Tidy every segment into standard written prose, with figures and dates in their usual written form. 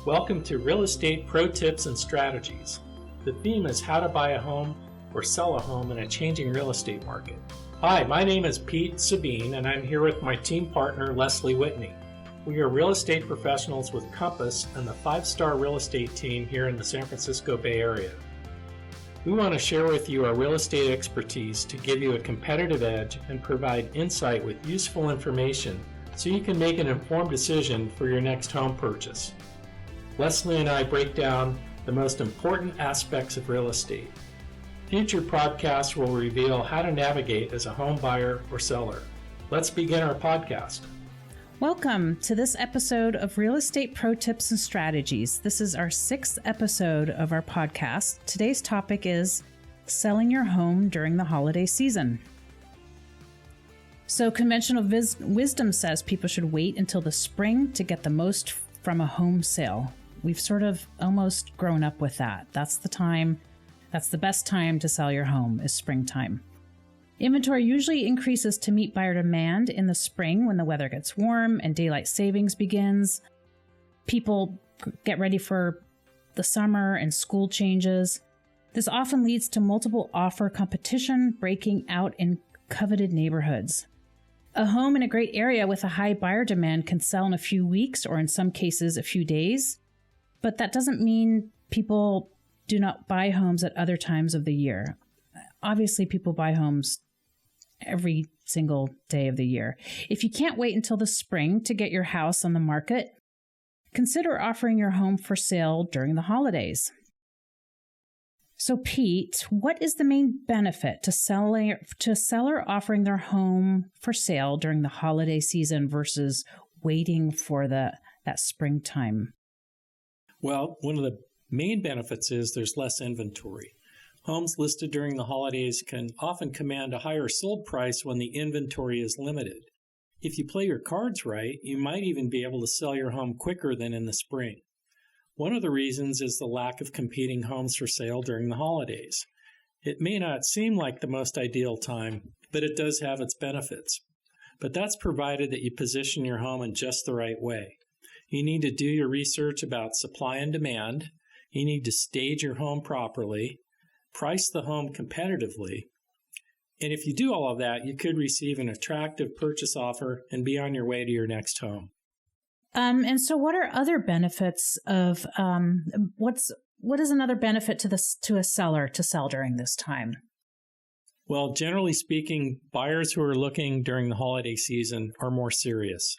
Welcome to Real Estate Pro Tips and Strategies. The theme is how to buy a home or sell a home in a changing real estate market. Hi, my name is Pete Sabine, and I'm here with my team partner, Leslie Whitney. We are real estate professionals with Compass and the 5-star real estate team here in the San Francisco Bay Area. We want to share with you our real estate expertise to give you a competitive edge and provide insight with useful information so you can make an informed decision for your next home purchase. Leslie and I break down the most important aspects of real estate. Future podcasts will reveal how to navigate as a home buyer or seller. Let's begin our podcast. Welcome to this episode of Real Estate Pro Tips and Strategies. This is our 6th episode of our podcast. Today's topic is selling your home during the holiday season. So conventional wisdom says people should wait until the spring to get the most from a home sale. We've sort of almost grown up with that. That's the best time to sell your home is springtime. Inventory usually increases to meet buyer demand in the spring when the weather gets warm and daylight savings begins. People get ready for the summer and school changes. This often leads to multiple offer competition breaking out in coveted neighborhoods. A home in a great area with a high buyer demand can sell in a few weeks or in some cases a few days, but that doesn't mean people do not buy homes at other times of the year. Obviously, people buy homes every single day of the year. If you can't wait until the spring to get your house on the market, consider offering your home for sale during the holidays. So, Pete, what is the main benefit to a seller offering their home for sale during the holiday season versus waiting for that springtime? Well, one of the main benefits is there's less inventory. Homes listed during the holidays can often command a higher sold price when the inventory is limited. If you play your cards right, you might even be able to sell your home quicker than in the spring. One of the reasons is the lack of competing homes for sale during the holidays. It may not seem like the most ideal time, but it does have its benefits. But that's provided that you position your home in just the right way. You need to do your research about supply and demand. You need to stage your home properly, price the home competitively, and if you do all of that, you could receive an attractive purchase offer and be on your way to your next home. And so what are other benefits of, what is another benefit to a seller to sell during this time? Well, generally speaking, buyers who are looking during the holiday season are more serious.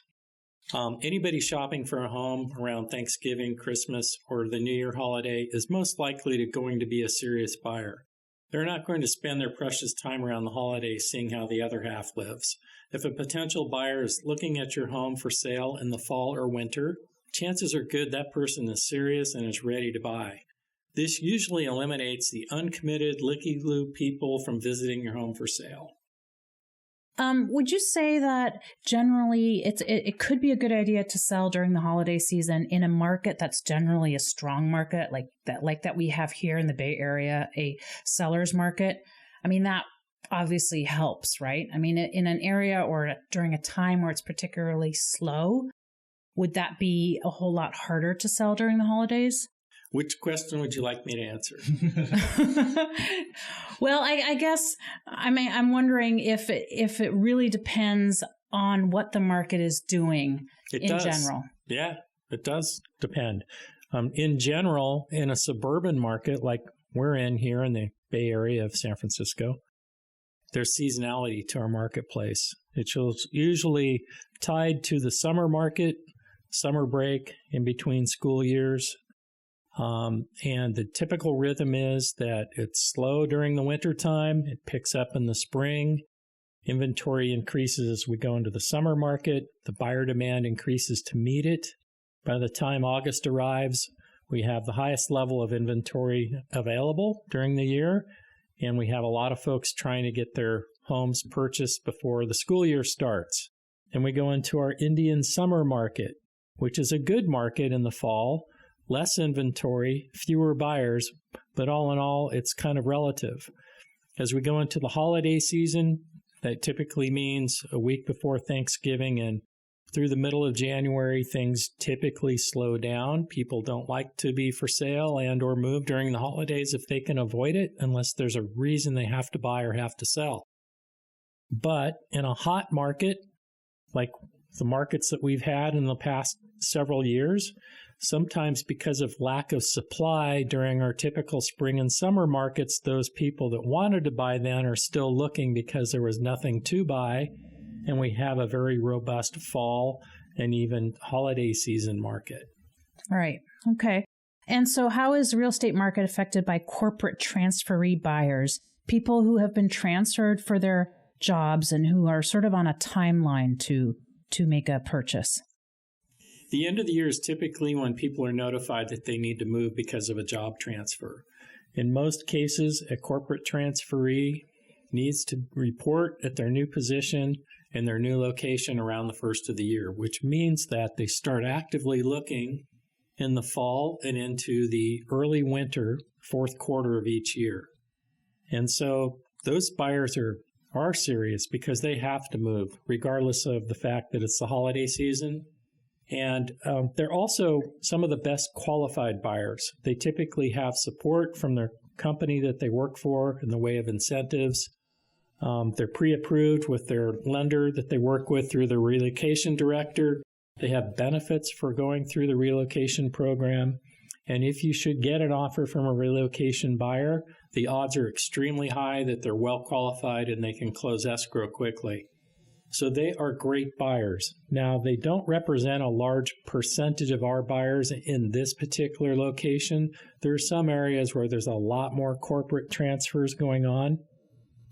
Anybody shopping for a home around Thanksgiving, Christmas, or the New Year holiday is most likely going to be a serious buyer. They're not going to spend their precious time around the holidays seeing how the other half lives. If a potential buyer is looking at your home for sale in the fall or winter, chances are good that person is serious and is ready to buy. This usually eliminates the uncommitted, licky-loo people from visiting your home for sale. Would you say that generally it could be a good idea to sell during the holiday season in a market that's generally a strong market like that we have here in the Bay Area, a seller's market? I mean, that obviously helps, right? I mean, in an area or during a time where it's particularly slow, would that be a whole lot harder to sell during the holidays? Which question would you like me to answer? Well, I guess I'm wondering if it really depends on what the market is doing general. Yeah, it does depend. In general, in a suburban market like we're in here in the Bay Area of San Francisco, there's seasonality to our marketplace. It's usually tied to the summer market, summer break in between school years. And the typical rhythm is that it's slow during the winter time. It picks up in the spring. Inventory increases as we go into the summer market. The buyer demand increases to meet it. By the time August arrives, we have the highest level of inventory available during the year. And we have a lot of folks trying to get their homes purchased before the school year starts. And we go into our Indian summer market, which is a good market in the fall. Less inventory, fewer buyers, but all in all, it's kind of relative. As we go into the holiday season, that typically means a week before Thanksgiving and through the middle of January, things typically slow down. People don't like to be for sale and or move during the holidays if they can avoid it, unless there's a reason they have to buy or have to sell. But in a hot market, like the markets that we've had in the past several years, sometimes because of lack of supply during our typical spring and summer markets, those people that wanted to buy then are still looking because there was nothing to buy. And we have a very robust fall and even holiday season market. Right. Okay. And so how is the real estate market affected by corporate transferee buyers, people who have been transferred for their jobs and who are sort of on a timeline to make a purchase? The end of the year is typically when people are notified that they need to move because of a job transfer. In most cases, a corporate transferee needs to report at their new position in their new location around the first of the year, which means that they start actively looking in the fall and into the early winter, fourth quarter of each year. And so those buyers are serious because they have to move, regardless of the fact that it's the holiday season. And they're also some of the best qualified buyers. They typically have support from their company that they work for in the way of incentives. They're pre-approved with their lender that they work with through the relocation director. They have benefits for going through the relocation program. And if you should get an offer from a relocation buyer, the odds are extremely high that they're well qualified and they can close escrow quickly. So they are great buyers. Now, they don't represent a large percentage of our buyers in this particular location. There are some areas where there's a lot more corporate transfers going on.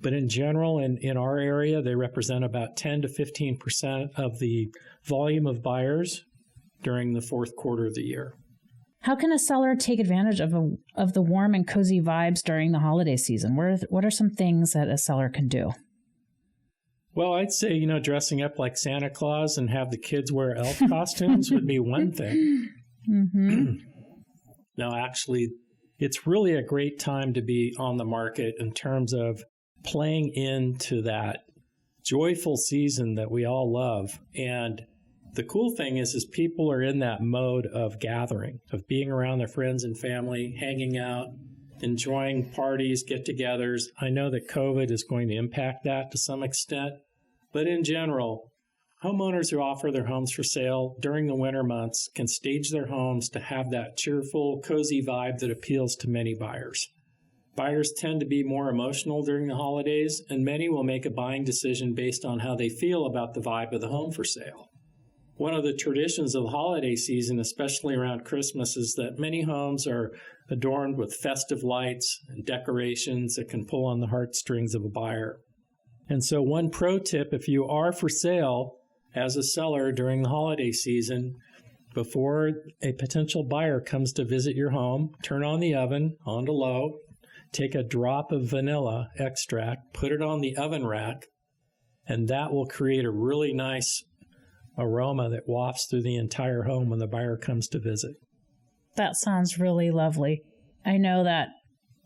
But in general, in our area, they represent about 10 to 15% of the volume of buyers during the fourth quarter of the year. How can a seller take advantage of the warm and cozy vibes during the holiday season? What are some things that a seller can do? Well, I'd say, dressing up like Santa Claus and have the kids wear elf costumes would be one thing. Mm-hmm. No, actually, it's really a great time to be on the market in terms of playing into that joyful season that we all love. And the cool thing is people are in that mode of gathering, of being around their friends and family, hanging out, enjoying parties, get-togethers. I know that COVID is going to impact that to some extent, but in general, homeowners who offer their homes for sale during the winter months can stage their homes to have that cheerful, cozy vibe that appeals to many buyers. Buyers tend to be more emotional during the holidays, and many will make a buying decision based on how they feel about the vibe of the home for sale. One of the traditions of the holiday season, especially around Christmas, is that many homes are adorned with festive lights and decorations that can pull on the heartstrings of a buyer. And so one pro tip, if you are for sale as a seller during the holiday season, before a potential buyer comes to visit your home, turn on the oven onto low, take a drop of vanilla extract, put it on the oven rack, and that will create a really nice aroma that wafts through the entire home when the buyer comes to visit. That sounds really lovely. I know that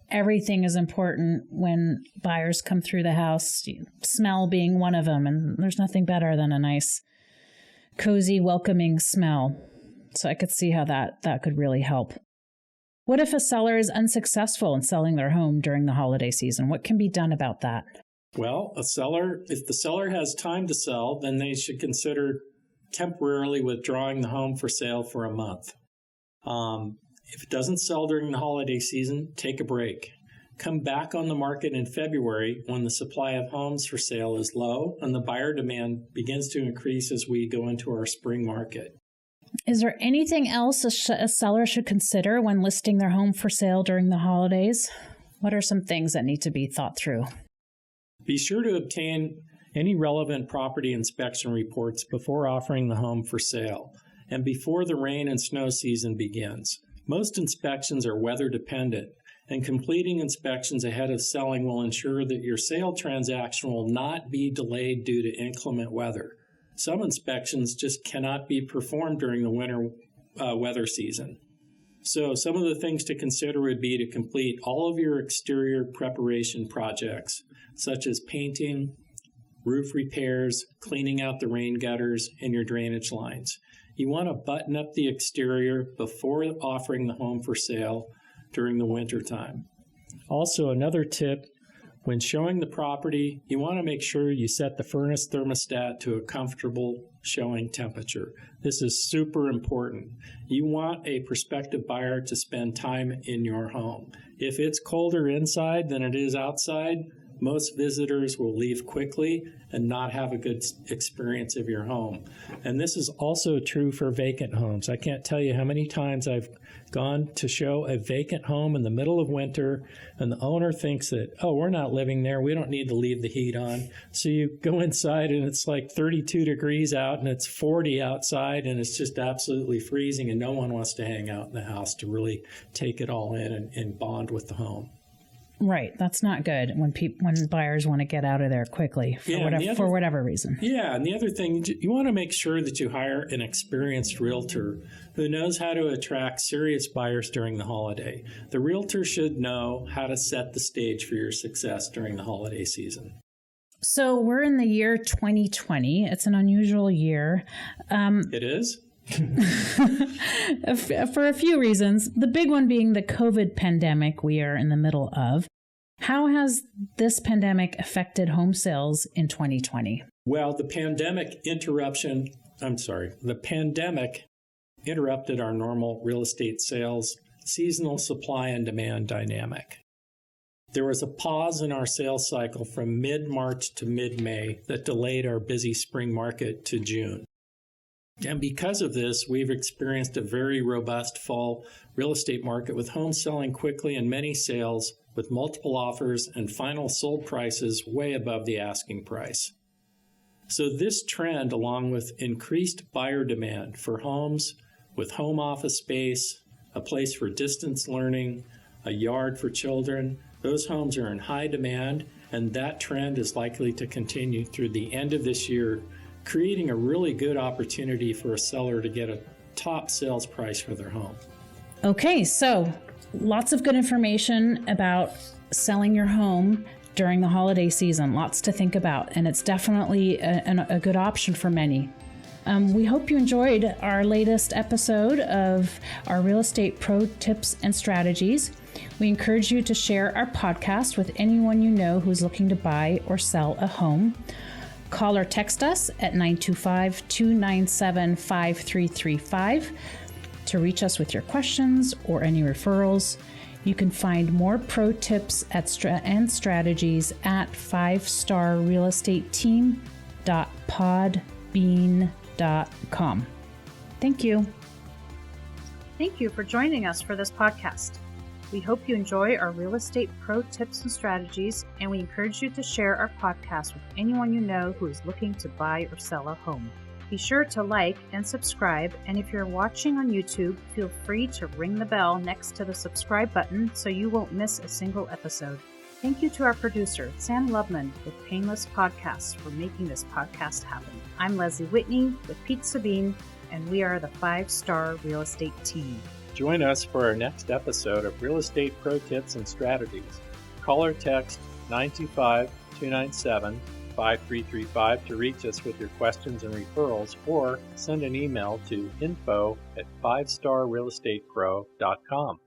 everything is important when buyers come through the house, smell being one of them, and there's nothing better than a nice, cozy, welcoming smell. So I could see how that could really help. What if a seller is unsuccessful in selling their home during the holiday season? What can be done about that? Well, if the seller has time to sell, then they should consider temporarily withdrawing the home for sale for a month. If it doesn't sell during the holiday season, take a break. Come back on the market in February when the supply of homes for sale is low and the buyer demand begins to increase as we go into our spring market. Is there anything else a seller should consider when listing their home for sale during the holidays? What are some things that need to be thought through? Be sure to obtain any relevant property inspection reports before offering the home for sale and before the rain and snow season begins. Most inspections are weather dependent, and completing inspections ahead of selling will ensure that your sale transaction will not be delayed due to inclement weather. Some inspections just cannot be performed during the winter weather season. So some of the things to consider would be to complete all of your exterior preparation projects, such as painting, roof repairs, cleaning out the rain gutters, and your drainage lines. You want to button up the exterior before offering the home for sale during the winter time. Also, another tip, when showing the property, you want to make sure you set the furnace thermostat to a comfortable showing temperature. This is super important. You want a prospective buyer to spend time in your home. If it's colder inside than it is outside, most visitors will leave quickly and not have a good experience of your home. And this is also true for vacant homes. I can't tell you how many times I've gone to show a vacant home in the middle of winter, and the owner thinks that, oh, we're not living there, we don't need to leave the heat on. So you go inside and it's like 32 degrees out and it's 40 outside and it's just absolutely freezing, and no one wants to hang out in the house to really take it all in and bond with the home. Right. That's not good when buyers want to get out of there quickly for whatever reason. Yeah. And the other thing, you want to make sure that you hire an experienced realtor who knows how to attract serious buyers during the holiday. The realtor should know how to set the stage for your success during the holiday season. So we're in the year 2020. It's an unusual year. It is? For a few reasons, the big one being the COVID pandemic we are in the middle of. How has this pandemic affected home sales in 2020? Well, the pandemic interrupted our normal real estate sales, seasonal supply and demand dynamic. There was a pause in our sales cycle from mid-March to mid-May that delayed our busy spring market to June. And because of this, we've experienced a very robust fall real estate market with homes selling quickly and many sales with multiple offers and final sold prices way above the asking price. So this trend, along with increased buyer demand for homes with home office space, a place for distance learning, a yard for children, those homes are in high demand, and that trend is likely to continue through the end of this year, creating a really good opportunity for a seller to get a top sales price for their home. Okay, so lots of good information about selling your home during the holiday season. Lots to think about, and it's definitely a good option for many. We hope you enjoyed our latest episode of our Real Estate Pro Tips and Strategies. We encourage you to share our podcast with anyone you know who's looking to buy or sell a home. Call or text us at 925-297-5335 to reach us with your questions or any referrals. You can find more pro tips and strategies at 5starrealestateteam.podbean.com. Thank you. Thank you for joining us for this podcast. We hope you enjoy our real estate pro tips and strategies, and we encourage you to share our podcast with anyone you know who is looking to buy or sell a home. Be sure to like and subscribe, and if you're watching on YouTube, feel free to ring the bell next to the subscribe button so you won't miss a single episode. Thank you to our producer, Sam Lubman with Painless Podcasts, for making this podcast happen. I'm Leslie Whitney with Pete Sabine, and we are the 5-Star Real Estate Team. Join us for our next episode of Real Estate Pro Tips and Strategies. Call or text 925-297-5335 to reach us with your questions and referrals, or send an email to info@5starrealestatepro.com.